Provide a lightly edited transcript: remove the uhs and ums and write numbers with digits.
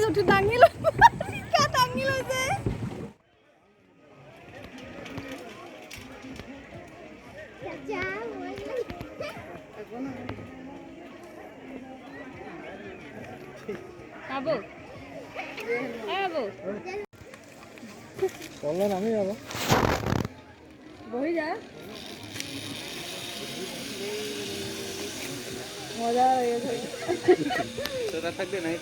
উঠে দাঙিল কে দাঙিল যে চাচা আবু আবু চলো নামি যাবো বহি যা মজা লেগেছে তোরা থাকবে নাই